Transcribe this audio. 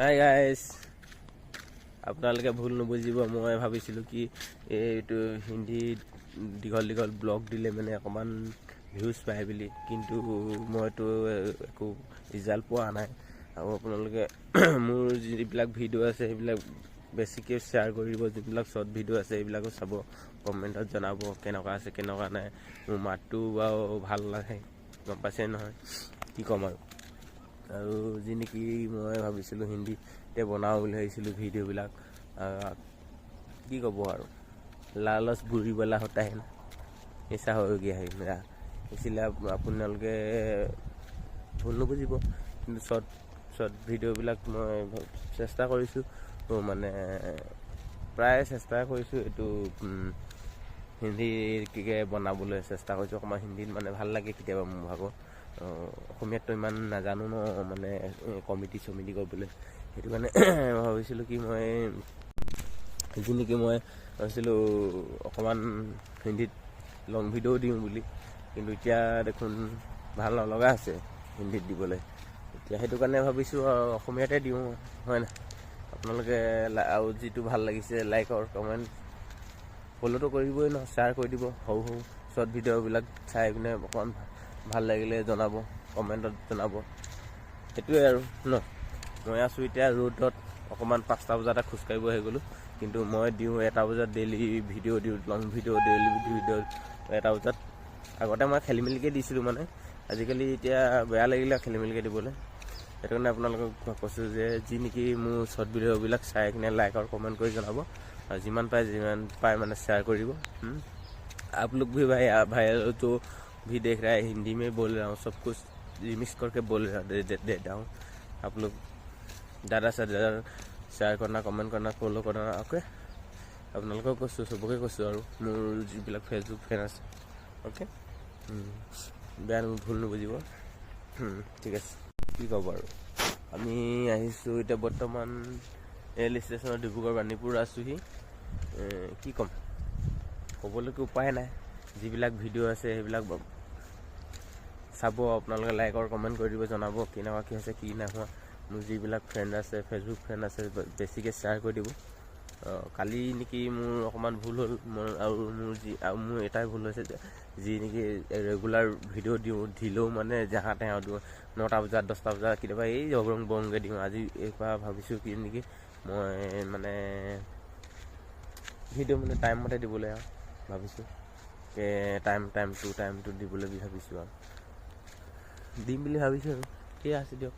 Hi guys, আপোনালোকে ভুল নুবুজিব। মই ভাবিছিলোঁ কি এইটো হিন্দী দীঘল দীঘল ব্লগ দিলে মানে অকণমান ভিউজ পায় বুলি, কিন্তু মইতো একো ৰিজাল্ট পোৱা নাই। আৰু আপোনালোকে মোৰ যিবিলাক ভিডিঅ' আছে সেইবিলাক বেছিকৈ শ্বেয়াৰ কৰিব, যিবিলাক শ্বৰ্ট ভিডিঅ' আছে সেইবিলাকো চাব, কমেণ্টত জনাব কেনেকুৱা আছে কেনেকুৱা নাই। মোৰ মাতটো বাৰু ভাল নাহে, গম পাইছে নহয়, কি ক'ম আৰু যি নেকি মই ভাবিছিলোঁ হিন্দীতে বনাওঁ বুলি ভাবিছিলোঁ ভিডিঅ'বিলাক। কি ক'ব আৰু, লালচ বুৰি বালা হতা হে না, এচা হৈ গয়া হে মেৰা। ইচিলে আপোনালোকে ভুল নুবুজিব। কিন্তু শ্বৰ্ট ভিডিঅ'বিলাক মই চেষ্টা কৰিছোঁ, মানে প্ৰায় চেষ্টা কৰিছোঁ এইটো হিন্দীকে বনাবলৈ চেষ্টা কৰিছোঁ। অকণমান হিন্দীত মানে ভাল লাগে কেতিয়াবা মোৰ ভাগৰ। অসমীয়াততো ইমান নাজানো ন, মানে কমিটি কৰিবলৈ। সেইটো কাৰণে ভাবিছিলোঁ কি মই যি নেকি মই ভাবিছিলোঁ অকণমান হিন্দীত লং ভিডিঅ' দিওঁ বুলি, কিন্তু এতিয়া দেখোন ভাল নলগা আছে হিন্দীত দিবলৈ। এতিয়া সেইটো কাৰণে ভাবিছোঁ অসমীয়াতে দিওঁ, হয় নাই? আপোনালোকে আৰু যিটো ভাল লাগিছে লাইক আৰু কমেণ্ট ফ'ল'টো কৰিবই ন, শ্বেয়াৰ কৰি দিব। সৰু সৰু শ্বৰ্ট ভিডিঅ'বিলাক চাই পিনে অকণমান ভাল লাগিলে জনাব, কমেণ্টত জনাব। সেইটোৱে আৰু ন। মই আছোঁ এতিয়া ৰ'দত, অকণমান 5টা বজাতে খোজকাঢ়িব আহি গ'লোঁ, কিন্তু মই দিওঁ 1টা বজাত ডেইলি ভিডিঅ' দিওঁ, লং ভিডিঅ' ডেইলি ভিডিঅ' 1টা বজাত। আগতে মই খেলি মেলিকৈ দিছিলোঁ, মানে আজিকালি এতিয়া বেয়া লাগিলে খেলি মেলিকৈ দিবলৈ। সেইটো কাৰণে আপোনালোকক কৈছোঁ যে যি নেকি মোৰ শ্বৰ্ট ভিডিঅ'বিলাক চাই কিনে লাইক আৰু কমেণ্ট কৰি জনাব, আৰু যিমান পায় মানে শ্বেয়াৰ কৰিব। आप लोग भी भाई तो भी देख रहा है, हिंदी में बोल रहा हूँ, सब कुछ रिमिक्स करके बोल रहा देता हूँ। आप लोग ज़्यादा से ज़्यादा share corona, comment corona, follow' corona. Okay, আপোনালোকক কৈছোঁ, চবকে কৈছোঁ, আৰু মোৰ যিবিলাক ফেচবুক ফ্ৰেণ্ড আছে। অ'কে, বেয়া ভুল নুবুজিব। ঠিক আছে, কি ক'ব আৰু। আমি আহিছোঁ এতিয়া বৰ্তমান ৰেল ষ্টেচনত, ডিব্ৰুগড় বাণীপুৰ আছোঁহি। কি ক'ম, ক'বলৈকে উপায় নাই। যিবিলাক ভিডিঅ' আছে সেইবিলাক চাব, আপোনালোকে লাইক আৰু কমেণ্ট কৰি দিব, জনাব কেনেকুৱা কি হৈছে কি নাই হোৱা। মোৰ যিবিলাক ফ্ৰেণ্ড আছে, ফেচবুক ফ্ৰেণ্ড আছে, বেছিকৈ শ্বেয়াৰ কৰি দিব। কালি নেকি মোৰ অকণমান ভুল হ'ল, মোৰ এটাই ভুল হৈছে যে যি নেকি ৰেগুলাৰ ভিডিঅ' দিলেও মানে যাহা তেহা দিওঁ, 9টা বজাত 10টা বজাত, কেতিয়াবা এই জগৰং বৰংকৈ দিওঁ। আজি এইবাৰ ভাবিছোঁ কি নেকি মই মানে ভিডিঅ' মানে টাইমমতে দিবলৈ আৰু ভাবিছোঁ, টাইমটো দিবলৈ ভাবিছোঁ আৰু দিম বুলি ভাবিছোঁ আৰু। ঠিক আছে দিয়ক।